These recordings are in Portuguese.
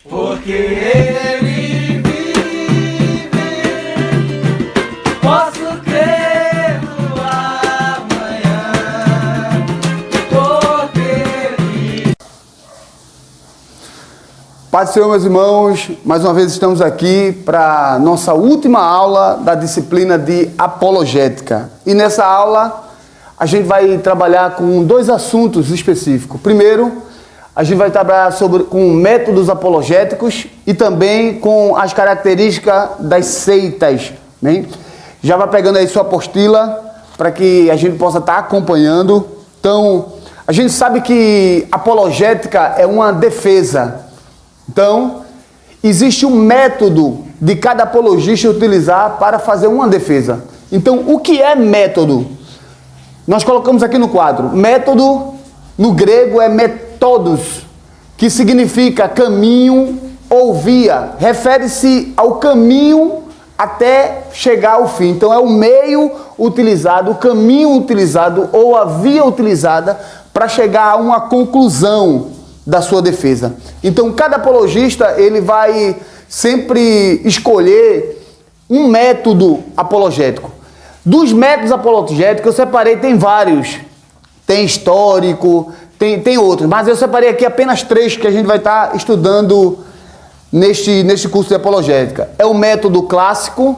Porque ele vive, posso crer no amanhã. Porque ele... Paz do Senhor, meus irmãos, mais uma vez estamos aqui para nossa última aula da disciplina de apologética. E nessa aula a gente vai trabalhar com dois assuntos específicos. Primeiro, a gente vai trabalhar com métodos apologéticos e também com as características das seitas. Né? Já vai pegando aí sua apostila para que a gente possa estar acompanhando. Então, a gente sabe que apologética é uma defesa. Então, existe um método de cada apologista utilizar para fazer uma defesa. Então, o que é método? Nós colocamos aqui no quadro. Método, no grego, é metodos, que significa caminho ou via. Refere-se ao caminho até chegar ao fim. Então, é o meio utilizado, o caminho utilizado ou a via utilizada para chegar a uma conclusão da sua defesa. Então, cada apologista, ele vai sempre escolher um método apologético. Dos métodos apologéticos, eu separei, tem vários. Tem histórico, tem outros. Mas eu separei aqui apenas 3 que a gente vai estar estudando neste curso de apologética. É o método clássico,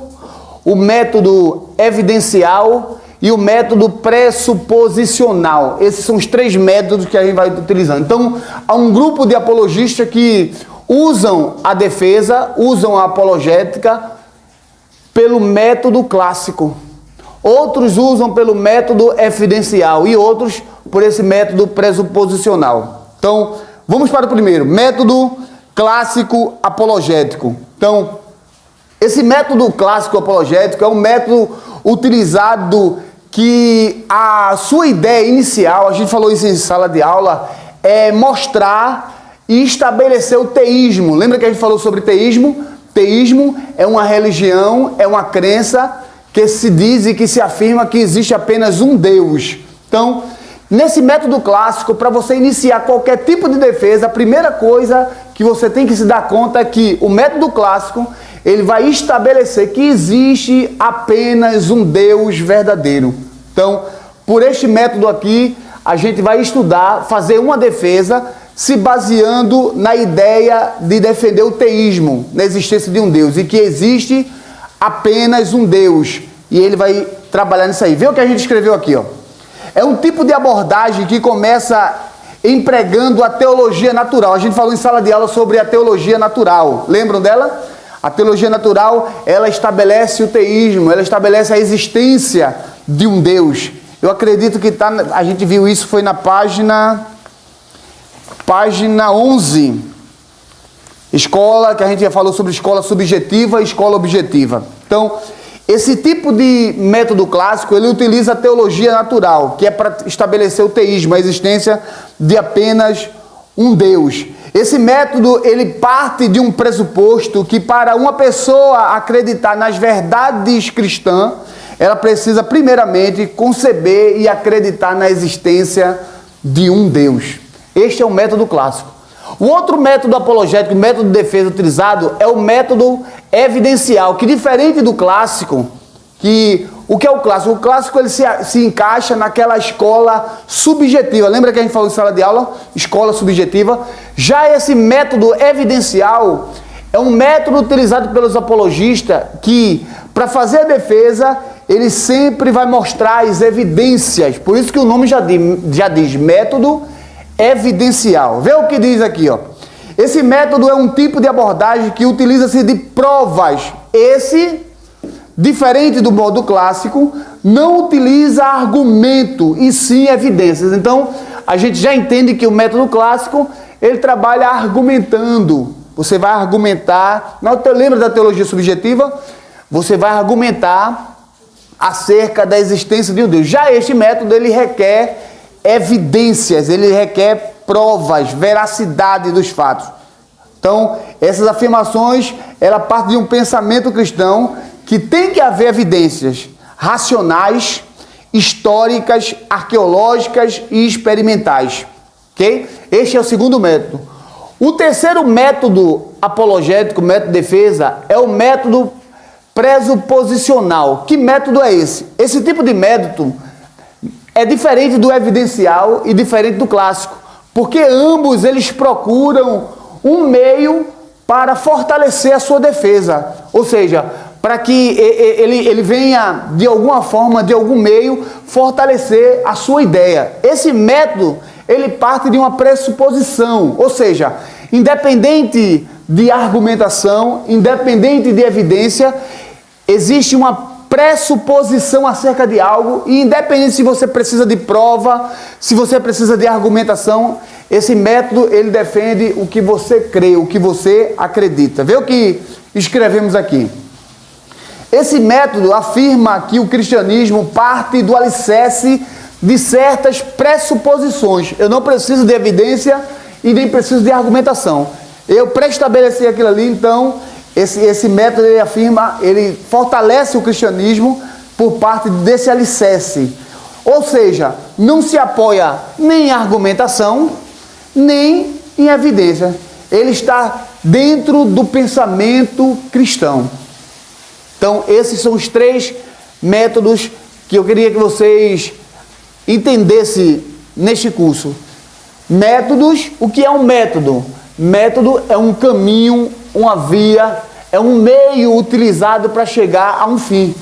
o método evidencial e o método pressuposicional. Esses são os 3 métodos que a gente vai utilizando. Então, há um grupo de apologistas que usam a defesa, usam a apologética pelo método clássico. Outros usam pelo método evidencial e outros por esse método pressuposicional. Então, vamos para o primeiro, método clássico apologético. Então, esse método clássico apologético é um método utilizado que a sua ideia inicial, a gente falou isso em sala de aula, é mostrar e estabelecer o teísmo. Lembra que a gente falou sobre teísmo? Teísmo é uma religião, é uma crença que se diz e que se afirma que existe apenas um Deus. Então, nesse método clássico, para você iniciar qualquer tipo de defesa, a primeira coisa que você tem que se dar conta é que o método clássico, ele vai estabelecer que existe apenas um Deus verdadeiro. Então, por este método aqui, a gente vai estudar, fazer uma defesa, se baseando na ideia de defender o teísmo, na existência de um Deus, e que existe apenas um Deus. E ele vai trabalhar nisso aí. Vê o que a gente escreveu aqui, ó. É um tipo de abordagem que começa empregando a teologia natural. A gente falou em sala de aula sobre a teologia natural. Lembram dela? A teologia natural, ela estabelece o teísmo, ela estabelece a existência de um Deus. Eu acredito que a gente viu isso, foi na página 11. Escola, que a gente já falou sobre escola subjetiva e escola objetiva. Então, esse tipo de método clássico, ele utiliza a teologia natural, que é para estabelecer o teísmo, a existência de apenas um Deus. Esse método, ele parte de um pressuposto que para uma pessoa acreditar nas verdades cristãs, ela precisa primeiramente conceber e acreditar na existência de um Deus. Este é o método clássico. O outro método apologético, o método de defesa utilizado é o método evidencial, que diferente do clássico, o que é o clássico? O clássico ele se encaixa naquela escola subjetiva. Lembra que a gente falou em sala de aula? Escola subjetiva. Já esse método evidencial é um método utilizado pelos apologistas que, para fazer a defesa, ele sempre vai mostrar as evidências. Por isso que o nome já diz método evidencial. Vê o que diz aqui, ó. Esse método é um tipo de abordagem que utiliza-se de provas. Esse, diferente do modo clássico, não utiliza argumento e sim evidências. Então, a gente já entende que o método clássico, ele trabalha argumentando. Você vai argumentar, lembra da teologia subjetiva? Você vai argumentar acerca da existência de um Deus. Já este método, ele requer evidências, ele requer provas, veracidade dos fatos. Então, essas afirmações, ela parte de um pensamento cristão que tem que haver evidências racionais históricas, arqueológicas e experimentais. Ok? Este é o segundo método. O terceiro método apologético, método de defesa, é o método pressuposicional. Que método é esse? Esse tipo de método é diferente do evidencial e diferente do clássico, porque ambos eles procuram um meio para fortalecer a sua defesa, ou seja, para que ele venha de alguma forma, de algum meio, fortalecer a sua ideia. Esse método, ele parte de uma pressuposição, ou seja, independente de argumentação, independente de evidência, existe uma pressuposição acerca de algo, e independente se você precisa de prova, se você precisa de argumentação, esse método ele defende o que você crê, o que você acredita. Vê o que escrevemos aqui. Esse método afirma que o cristianismo parte do alicerce de certas pressuposições. Eu não preciso de evidência e nem preciso de argumentação. Eu preestabeleci aquilo ali, então esse método ele afirma, ele fortalece o cristianismo por parte desse alicerce. Ou seja, não se apoia nem em argumentação, nem em evidência. Ele está dentro do pensamento cristão. Então, esses são os três métodos que eu queria que vocês entendessem neste curso. Métodos, o que é um método? Método é um caminho, uma via, é um meio utilizado para chegar a um fim.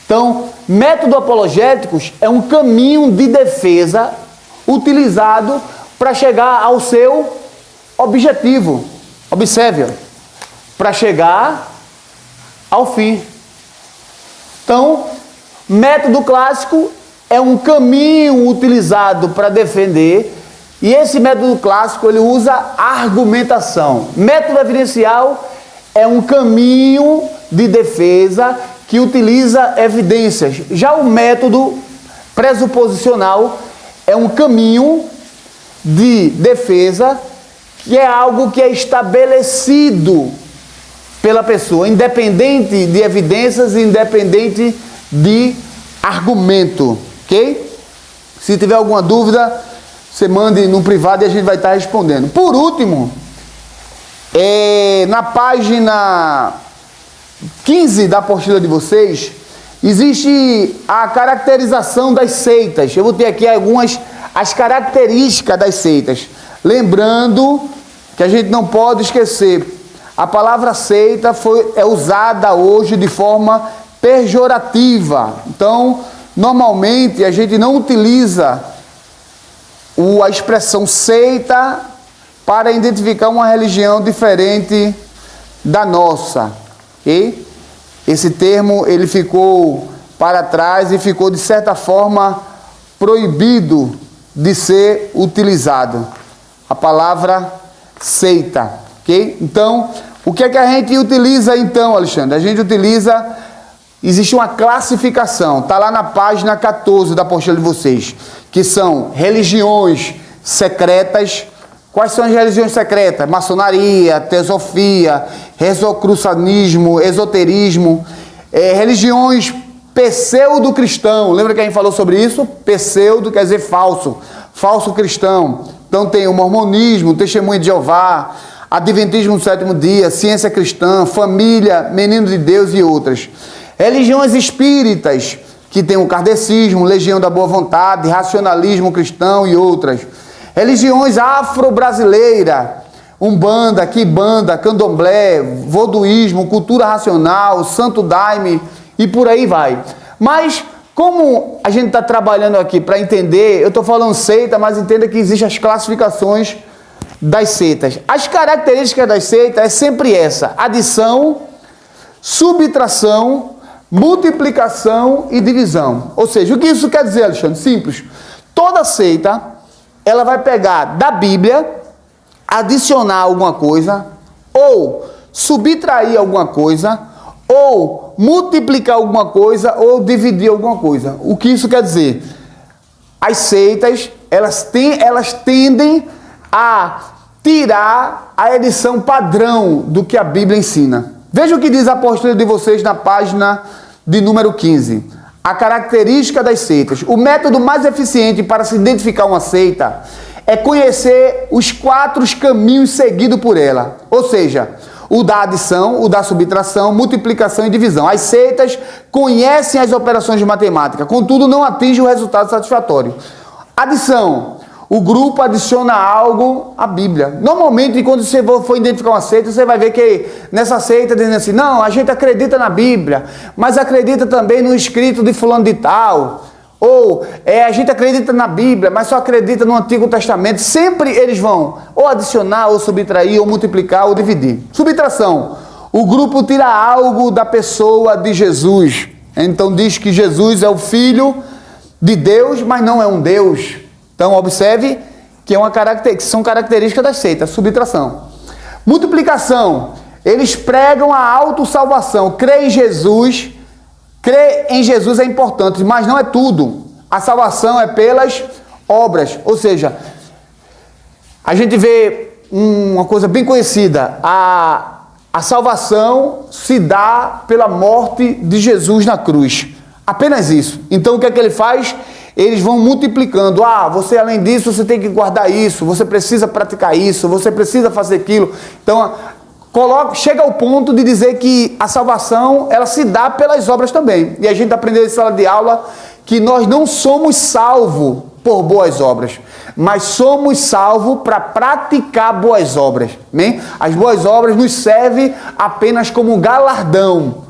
Então, método apologéticos é um caminho de defesa utilizado para chegar ao seu objetivo. Observe, para chegar ao fim. Então, método clássico é um caminho utilizado para defender, e esse método clássico ele usa argumentação. Método evidencial é um caminho de defesa que utiliza evidências. Já o método pressuposicional é um caminho de defesa que é algo que é estabelecido pela pessoa, independente de evidências, independente de argumento, ok? Se tiver alguma dúvida, você mande no privado e a gente vai estar respondendo. Por último, na página 15 da apostila de vocês, existe a caracterização das seitas. Eu vou ter aqui as características das seitas. Lembrando que a gente não pode esquecer, a palavra seita é usada hoje de forma pejorativa. Então, normalmente a gente não utiliza a expressão seita para identificar uma religião diferente da nossa, ok? Esse termo ele ficou para trás e ficou de certa forma proibido de ser utilizado. A palavra seita, ok? Então, o que é que a gente utiliza então, Alexandre? A gente utiliza, existe uma classificação, está lá na página 14 da apostila de vocês, que são religiões secretas. Quais são as religiões secretas? Maçonaria, teosofia, rosacrucianismo, esoterismo, religiões pseudo-cristão. Lembra que a gente falou sobre isso? Pseudo quer dizer falso, falso cristão. Então tem o mormonismo, o testemunho de Jeová, adventismo do sétimo dia, ciência cristã, família, menino de Deus e outras. Religiões espíritas, que tem o kardecismo, legião da boa vontade, racionalismo cristão e outras. Religiões afro-brasileira, umbanda, quimbanda, candomblé, voduísmo, cultura racional, santo daime e por aí vai. Mas como a gente está trabalhando aqui para entender, eu estou falando seita, mas entenda que existem as classificações das seitas. As características das seitas é sempre essa: adição, subtração, multiplicação e divisão. Ou seja, o que isso quer dizer, Alexandre? Simples. Toda seita, ela vai pegar da Bíblia, adicionar alguma coisa, ou subtrair alguma coisa, ou multiplicar alguma coisa, ou dividir alguma coisa. O que isso quer dizer? As seitas, elas tendem a tirar a edição padrão do que a Bíblia ensina. Veja o que diz a apostila de vocês na página de número 15. a característica das seitas. O método mais eficiente para se identificar uma seita é conhecer os 4 caminhos seguidos por ela. Ou seja, o da adição, o da subtração, multiplicação e divisão. As seitas conhecem as operações de matemática, contudo não atingem o resultado satisfatório. Adição. O grupo adiciona algo à Bíblia. Normalmente, quando você for identificar uma seita, você vai ver que nessa seita dizendo assim, não, a gente acredita na Bíblia, mas acredita também no escrito de fulano de tal. Ou a gente acredita na Bíblia, mas só acredita no Antigo Testamento. Sempre eles vão ou adicionar, ou subtrair, ou multiplicar, ou dividir. Subtração. O grupo tira algo da pessoa de Jesus. Então diz que Jesus é o Filho de Deus, mas não é um Deus. Então, observe que são características das seitas, subtração. Multiplicação, eles pregam a autossalvação. Crer em Jesus é importante, mas não é tudo. A salvação é pelas obras. Ou seja, a gente vê uma coisa bem conhecida. A salvação se dá pela morte de Jesus na cruz. Apenas isso. Então, o que é que ele faz? Eles vão multiplicando. Você além disso, você tem que guardar isso, você precisa praticar isso, você precisa fazer aquilo. Então, chega ao ponto de dizer que a salvação, ela se dá pelas obras também. E a gente aprendeu em sala de aula que nós não somos salvos por boas obras, mas somos salvos para praticar boas obras. Né? As boas obras nos servem apenas como galardão,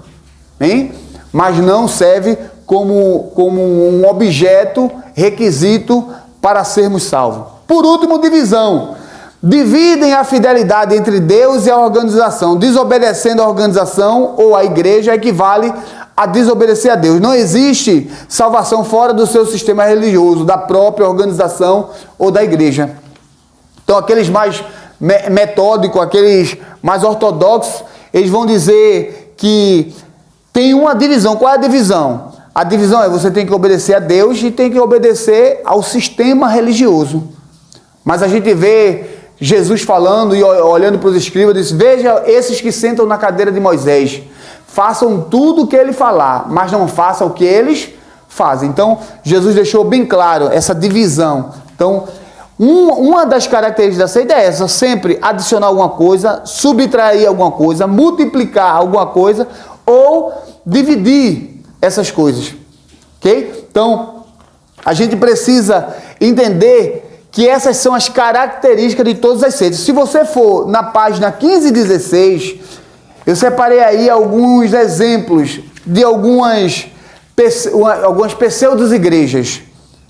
né? Mas não serve como um objeto, requisito para sermos salvos. Por último, divisão. Dividem a fidelidade entre Deus e a organização. Desobedecendo a organização ou a igreja equivale a desobedecer a Deus. Não existe salvação fora do seu sistema religioso, da própria organização ou da igreja. Então, aqueles mais metódicos, aqueles mais ortodoxos, eles vão dizer que tem uma divisão. Qual é a divisão? A divisão é você tem que obedecer a Deus e tem que obedecer ao sistema religioso. Mas a gente vê Jesus falando e olhando para os escribas, diz, veja esses que sentam na cadeira de Moisés, façam tudo o que ele falar, mas não façam o que eles fazem. Então, Jesus deixou bem claro essa divisão. Então, uma das características da seita é essa, sempre adicionar alguma coisa, subtrair alguma coisa, multiplicar alguma coisa ou dividir essas coisas, ok? Então, a gente precisa entender que essas são as características de todas as seitas. Se você for na página 15 e 16, eu separei aí alguns exemplos de algumas pseudo-igrejas,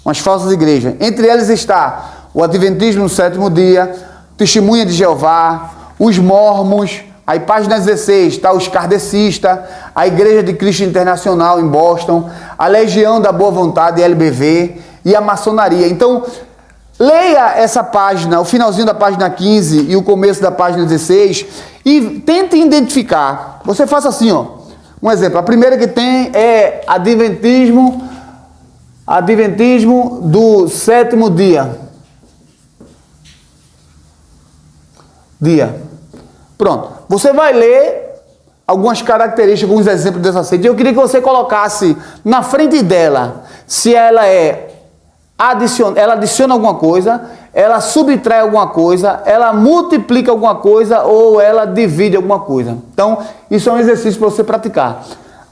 umas falsas igrejas. Entre elas está o Adventismo no sétimo dia, Testemunha de Jeová, os Mormons. Aí, página 16, está os kardecistas, a Igreja de Cristo Internacional em Boston, a Legião da Boa Vontade, LBV, e a maçonaria. Então, leia essa página, o finalzinho da página 15 e o começo da página 16, e tente identificar. Você faça assim, ó. Um exemplo, a primeira que tem é Adventismo do sétimo dia. Pronto. Você vai ler algumas características, alguns exemplos dessa seita. Eu queria que você colocasse na frente dela se ela ela adiciona alguma coisa, ela subtrai alguma coisa, ela multiplica alguma coisa ou ela divide alguma coisa. Então, isso é um exercício para você praticar.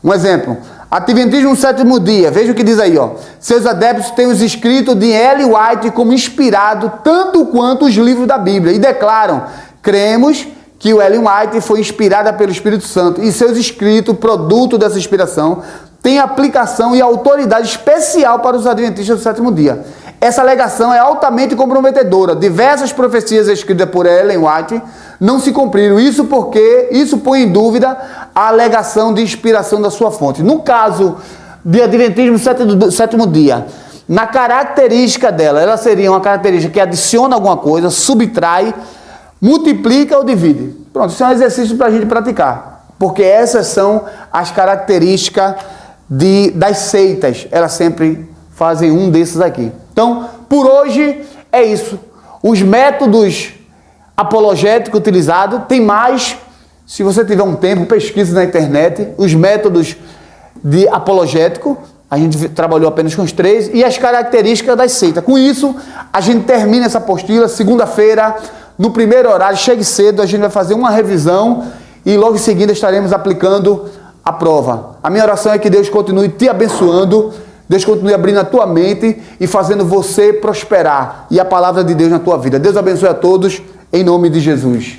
Um exemplo, Adventismo no sétimo dia. Veja o que diz aí, ó. Seus adeptos têm os escritos de Ellen White como inspirado tanto quanto os livros da Bíblia e declaram: cremos que o Ellen White foi inspirada pelo Espírito Santo e seus escritos, produto dessa inspiração, têm aplicação e autoridade especial para os adventistas do sétimo dia. Essa alegação é altamente comprometedora. Diversas profecias escritas por Ellen White não se cumpriram. Isso porque isso põe em dúvida a alegação de inspiração da sua fonte. No caso de Adventismo do sétimo dia, na característica dela, ela seria uma característica que adiciona alguma coisa, subtrai, multiplica ou divide. Pronto, isso é um exercício para a gente praticar, porque essas são as características das seitas. Elas sempre fazem um desses aqui. Então, por hoje é isso. Os métodos apologéticos utilizados, tem mais. Se você tiver um tempo, pesquise na internet os métodos de apologético, A gente trabalhou apenas com os 3 e as características das seitas. Com isso, a gente termina essa apostila segunda-feira, no primeiro horário. Chegue cedo, a gente vai fazer uma revisão e logo em seguida estaremos aplicando a prova. A minha oração é que Deus continue te abençoando, Deus continue abrindo a tua mente e fazendo você prosperar e a palavra de Deus na tua vida. Deus abençoe a todos, em nome de Jesus.